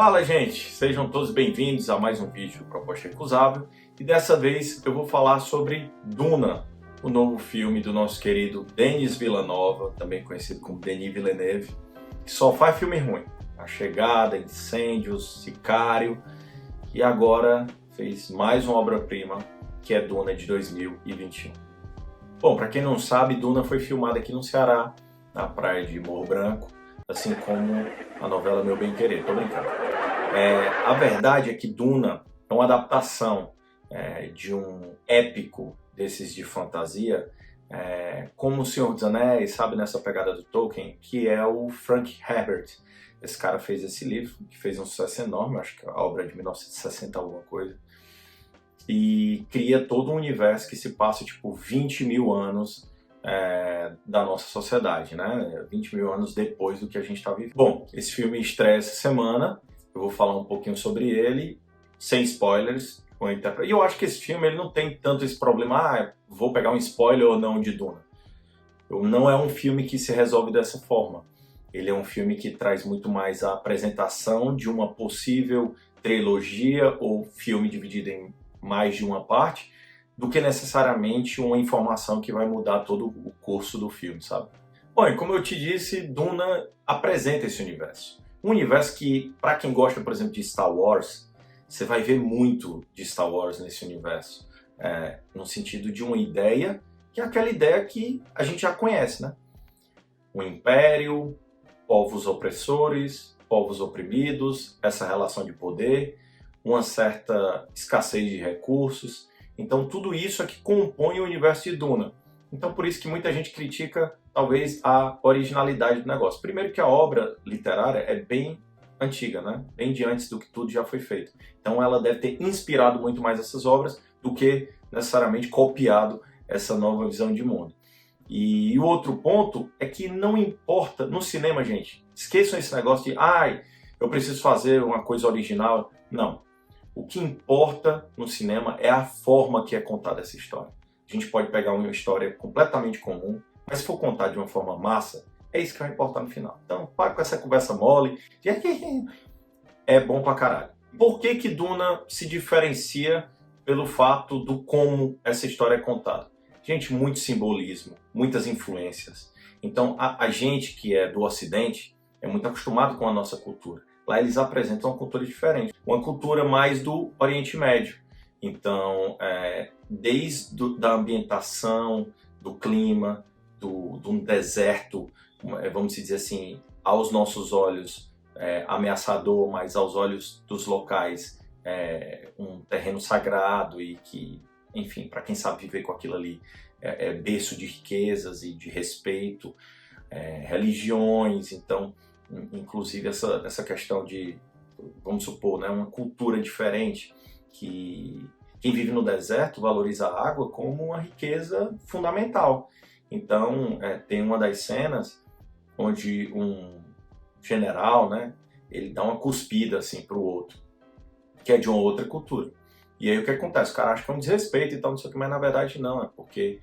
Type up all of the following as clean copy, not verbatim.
Fala, gente! Sejam todos bem-vindos a mais um vídeo do Proposta Recusável. E dessa vez eu vou falar sobre Duna, o novo filme do nosso querido Denis Villeneuve, também conhecido como Denis Villeneuve, que só faz filme ruim. A Chegada, Incêndios, Sicário, e agora fez mais uma obra-prima, que é Duna de 2021. Bom, para quem não sabe, Duna foi filmada aqui no Ceará, na praia de Morro Branco, assim como a novela Meu Bem Querer. Tô brincando. A verdade é que Duna é uma adaptação de um épico desses de fantasia, como O Senhor dos Anéis, sabe, nessa pegada do Tolkien, que é o Frank Herbert. Esse cara fez esse livro, que fez um sucesso enorme, acho que a obra é de 1960 alguma coisa, e cria todo um universo que se passa tipo 20 mil anos da nossa sociedade, né? 20 mil anos depois do que a gente está vivendo. Bom, esse filme estreia essa semana, eu vou falar um pouquinho sobre ele, sem spoilers. E eu acho que esse filme ele não tem tanto esse problema, vou pegar um spoiler ou não de Duna. Não é um filme que se resolve dessa forma. Ele é um filme que traz muito mais a apresentação de uma possível trilogia ou filme dividido em mais de uma parte, do que necessariamente uma informação que vai mudar todo o curso do filme, sabe? Bom, e como eu te disse, Duna apresenta esse universo. Um universo que, para quem gosta, por exemplo, de Star Wars, você vai ver muito de Star Wars nesse universo. No sentido de uma ideia, que é aquela ideia que a gente já conhece, né? O Império, povos opressores, povos oprimidos, essa relação de poder, uma certa escassez de recursos. Então tudo isso é que compõe o universo de Duna. Então por isso que muita gente critica, talvez, a originalidade do negócio. Primeiro que a obra literária é bem antiga, né? Bem de antes do que tudo já foi feito. Então ela deve ter inspirado muito mais essas obras do que necessariamente copiado essa nova visão de mundo. E o outro ponto é que não importa, no cinema, gente, esqueçam esse negócio de eu preciso fazer uma coisa original. Não. O que importa no cinema é a forma que é contada essa história. A gente pode pegar uma história completamente comum, mas se for contar de uma forma massa, é isso que vai importar no final. Então, para com essa conversa mole. É bom pra caralho. Por que que Duna se diferencia pelo fato do como essa história é contada? Gente, muito simbolismo, muitas influências. Então, a gente que é do Ocidente é muito acostumado com a nossa cultura. Lá eles apresentam uma cultura diferente, uma cultura mais do Oriente Médio. Então, desde da ambientação, do clima, de um deserto, vamos dizer assim, aos nossos olhos ameaçador, mas aos olhos dos locais um terreno sagrado e que, enfim, para quem sabe viver com aquilo ali, é berço de riquezas e de respeito, religiões. Então, inclusive essa questão de, vamos supor, né, uma cultura diferente, que quem vive no deserto valoriza a água como uma riqueza fundamental. Então, tem uma das cenas onde um general, né, ele dá uma cuspida assim para o outro, que é de uma outra cultura. E aí o que acontece? O cara acha que é um desrespeito e tal, não sei o que, mas na verdade não, é porque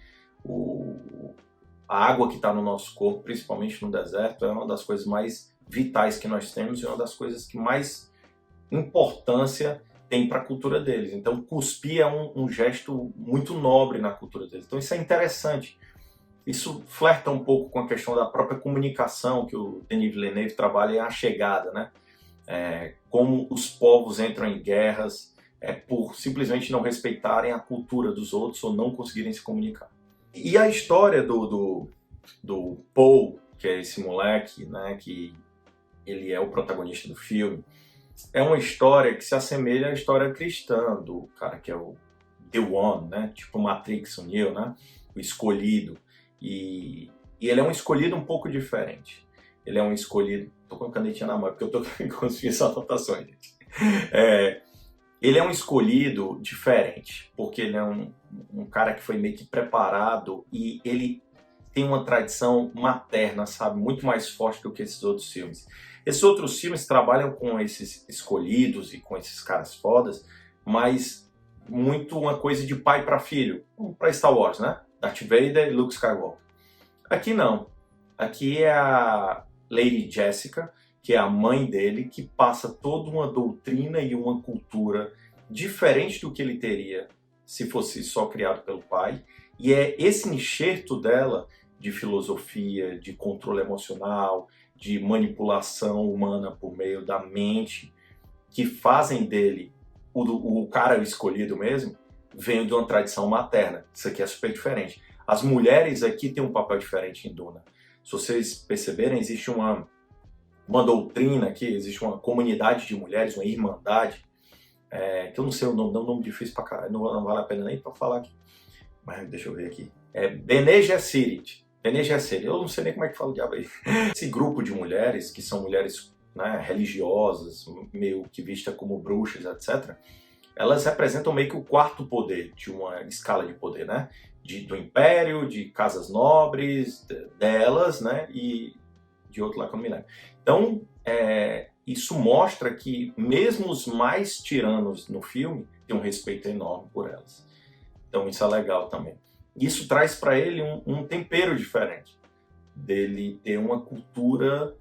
a água que está no nosso corpo, principalmente no deserto, é uma das coisas mais vitais que nós temos e uma das coisas que mais importância tem para a cultura deles. Então cuspir é um gesto muito nobre na cultura deles. Então isso é interessante. Isso flerta um pouco com a questão da própria comunicação que o Denis Villeneuve trabalha em A Chegada, né? Como os povos entram em guerras por simplesmente não respeitarem a cultura dos outros ou não conseguirem se comunicar. E a história do Paul, que é esse moleque, né, que ele é o protagonista do filme, é uma história que se assemelha à história cristã do cara que é o The One, né, tipo Matrix, o Neo, né, o escolhido. E ele é um escolhido um pouco diferente. Ele é um escolhido... Tô com a canetinha na mão, porque eu tô conseguindo essas anotações, gente. Ele é um escolhido diferente, porque ele é um cara que foi meio que preparado e ele tem uma tradição materna, sabe? Muito mais forte do que esses outros filmes. Esses outros filmes trabalham com esses escolhidos e com esses caras fodas, mas muito uma coisa de pai para filho, como para Star Wars, né? Darth Vader e Luke Skywalker. Aqui não. Aqui é a Lady Jessica, que é a mãe dele, que passa toda uma doutrina e uma cultura diferente do que ele teria se fosse só criado pelo pai. E é esse enxerto dela de filosofia, de controle emocional, de manipulação humana por meio da mente, que fazem dele o cara escolhido mesmo, vem de uma tradição materna. Isso aqui é super diferente. As mulheres aqui têm um papel diferente em Duna. Se vocês perceberem, existe uma doutrina aqui, existe uma comunidade de mulheres, uma irmandade, que eu não sei o nome, é um nome difícil pra caralho, não vale a pena nem pra falar aqui. Mas deixa eu ver aqui. É Bene Gesserit. Bene Gesserit. Eu não sei nem como é que fala o diabo aí. Esse grupo de mulheres, que são mulheres, né, religiosas, meio que vistas como bruxas, etc., elas representam meio que o quarto poder de uma escala de poder, né? Do império, de casas nobres, delas, né? E de outro lá que eu não me lembro. Então, isso mostra que mesmo os mais tiranos no filme têm um respeito enorme por elas. Então isso é legal também. Isso traz para ele um tempero diferente, dele ter uma cultura,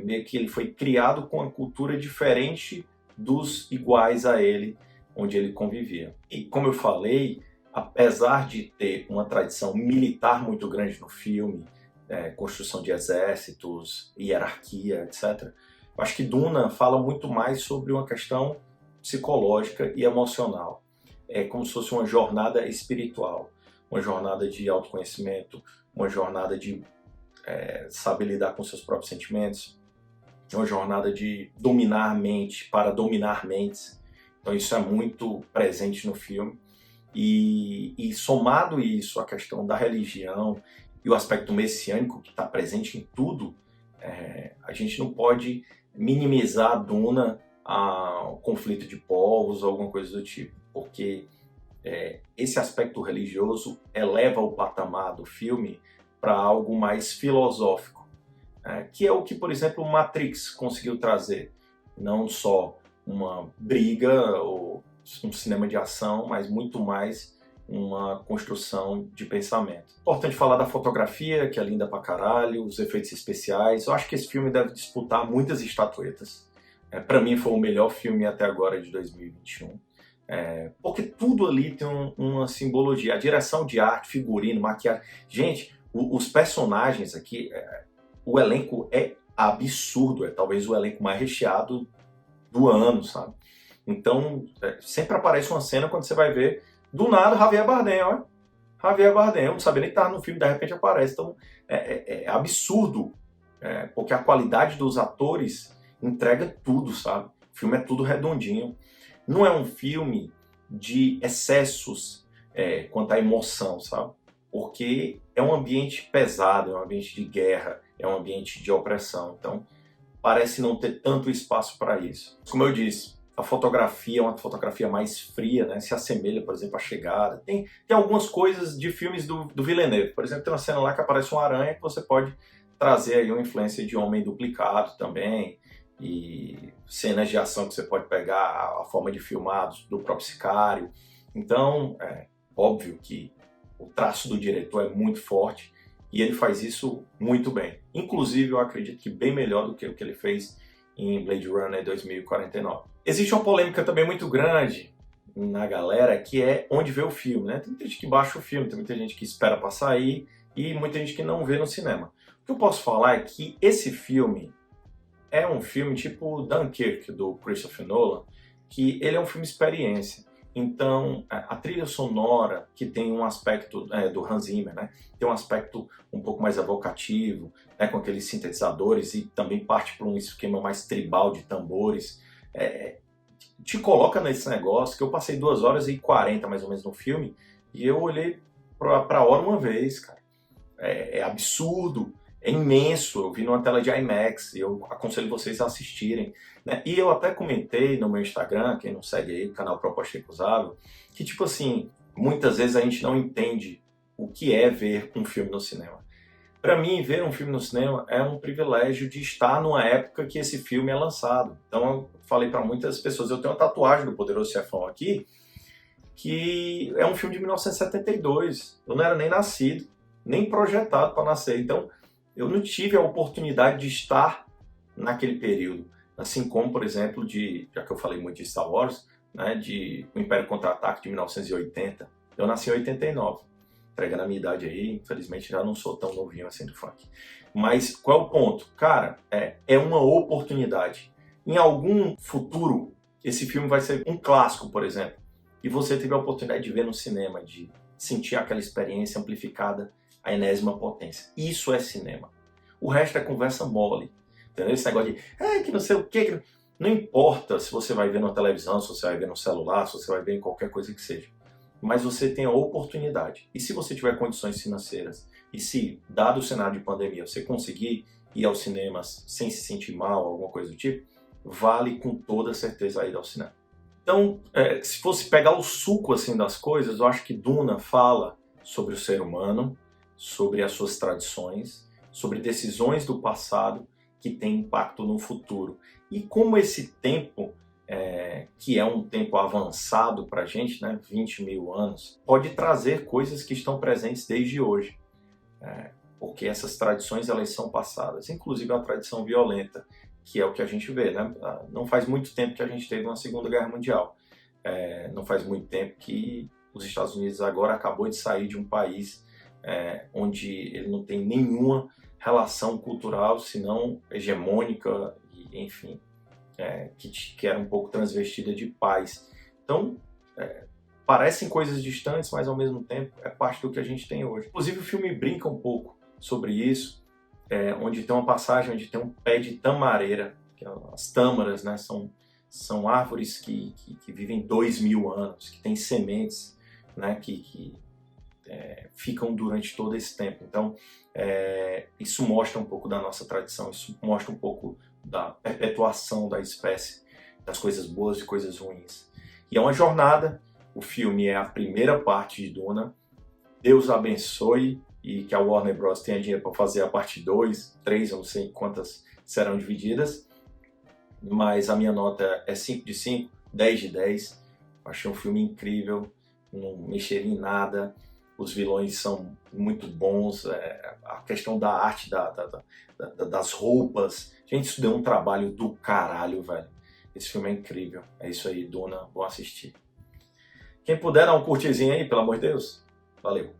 meio que ele foi criado com uma cultura diferente dos iguais a ele, onde ele convivia. E como eu falei, apesar de ter uma tradição militar muito grande no filme, construção de exércitos, hierarquia, etc., eu acho que Duna fala muito mais sobre uma questão psicológica e emocional. É como se fosse uma jornada espiritual, uma jornada de autoconhecimento, uma jornada de saber lidar com seus próprios sentimentos, uma jornada de dominar a mente para dominar mentes. Então isso é muito presente no filme. E somado isso, a questão da religião e o aspecto messiânico que está presente em tudo, a gente não pode minimizar Duna ao conflito de povos ou alguma coisa do tipo, porque esse aspecto religioso eleva o patamar do filme para algo mais filosófico, que é o que, por exemplo, Matrix conseguiu trazer. Não só uma briga ou um cinema de ação, mas muito mais uma construção de pensamento. Importante falar da fotografia, que é linda pra caralho, os efeitos especiais. Eu acho que esse filme deve disputar muitas estatuetas. Para mim foi o melhor filme até agora de 2021. Porque tudo ali tem uma simbologia. A direção de arte, figurino, maquiagem. Gente, os personagens aqui, o elenco é absurdo. É talvez o elenco mais recheado do ano, sabe? Então, sempre aparece uma cena quando você vai ver, do nada, Javier Bardem, ó. Javier Bardem, eu não sabia nem que estava no filme, de repente aparece. Então, é absurdo, porque a qualidade dos atores entrega tudo, sabe? O filme é tudo redondinho. Não é um filme de excessos quanto à emoção, sabe? Porque é um ambiente pesado, é um ambiente de guerra, é um ambiente de opressão. Então, parece não ter tanto espaço para isso. Como eu disse, a fotografia é uma fotografia mais fria, né? Se assemelha, por exemplo, à Chegada. Tem algumas coisas de filmes do Villeneuve. Por exemplo, tem uma cena lá que aparece uma aranha que você pode trazer aí uma influência de Homem Duplicado também. E cenas de ação que você pode pegar, a forma de filmar do próprio Sicário. Então, é óbvio que o traço do diretor é muito forte e ele faz isso muito bem. Inclusive, eu acredito que bem melhor do que o que ele fez em Blade Runner 2049. Existe uma polêmica também muito grande na galera, que é onde vê o filme, né? Tem muita gente que baixa o filme, tem muita gente que espera pra sair e muita gente que não vê no cinema. O que eu posso falar é que esse filme é um filme tipo Dunkirk, do Christopher Nolan, que ele é um filme experiência. Então, a trilha sonora, que tem um aspecto do Hans Zimmer, né? Tem um aspecto um pouco mais evocativo, né? Com aqueles sintetizadores e também parte para um esquema mais tribal de tambores. Te coloca nesse negócio que eu passei 2h40 mais ou menos no filme e eu olhei para a hora uma vez, cara. É absurdo, é imenso. Eu vi numa tela de IMAX e eu aconselho vocês a assistirem, né? E eu até comentei no meu Instagram, quem não segue aí, o canal Proposta Recusável, que tipo assim, muitas vezes a gente não entende o que é ver um filme no cinema. Para mim, ver um filme no cinema é um privilégio de estar numa época que esse filme é lançado. Então eu falei para muitas pessoas, eu tenho uma tatuagem do Poderoso Chefão aqui, que é um filme de 1972. Eu não era nem nascido, nem projetado para nascer. Então eu não tive a oportunidade de estar naquele período. Assim como, por exemplo, já que eu falei muito de Star Wars, né, de O Império Contra-Ataque de 1980. Eu nasci em 89, entregando a minha idade aí, infelizmente já não sou tão novinho assim do funk. Mas qual é o ponto? Cara, é uma oportunidade. Em algum futuro, esse filme vai ser um clássico, por exemplo, e você teve a oportunidade de ver no cinema, de sentir aquela experiência amplificada à enésima potência. Isso é cinema. O resto é conversa mole. Entendeu? Esse negócio de, que não sei o quê. Não importa se você vai ver na televisão, se você vai ver no celular, se você vai ver em qualquer coisa que seja. Mas você tem a oportunidade. E se você tiver condições financeiras, e se, dado o cenário de pandemia, você conseguir ir aos cinemas sem se sentir mal, alguma coisa do tipo, vale com toda certeza a ir ao cinema. Então, se fosse pegar o suco assim das coisas, eu acho que Duna fala sobre o ser humano, sobre as suas tradições, sobre decisões do passado que têm impacto no futuro. E como esse tempo, que é um tempo avançado para a gente, né, 20 mil anos, pode trazer coisas que estão presentes desde hoje. Porque essas tradições elas são passadas, inclusive a tradição violenta, que é o que a gente vê, né? Não faz muito tempo que a gente teve uma Segunda Guerra Mundial. Não faz muito tempo que os Estados Unidos agora acabou de sair de um país onde ele não tem nenhuma relação cultural, senão hegemônica, e, enfim, que era um pouco transvestida de paz. Então, parecem coisas distantes, mas ao mesmo tempo é parte do que a gente tem hoje. Inclusive o filme brinca um pouco sobre isso, onde tem uma passagem onde tem um pé de tamareira, que as tâmaras, né, são árvores que vivem 2000 anos, que têm sementes, né, que ficam durante todo esse tempo. Então, isso mostra um pouco da nossa tradição, isso mostra um pouco da perpetuação da espécie, das coisas boas e coisas ruins. E é uma jornada, o filme é a primeira parte de Duna. Deus abençoe e que a Warner Bros. Tenha dinheiro para fazer a parte 2, 3, eu não sei quantas serão divididas, mas a minha nota é 5 de 5, 10 de 10. Achei um filme incrível, não mexeria em nada, os vilões são muito bons, a questão da arte, das roupas. Gente, isso deu um trabalho do caralho, velho. Esse filme é incrível. É isso aí, Duna, vou assistir. Quem puder dar um curtizinho aí, pelo amor de Deus. Valeu.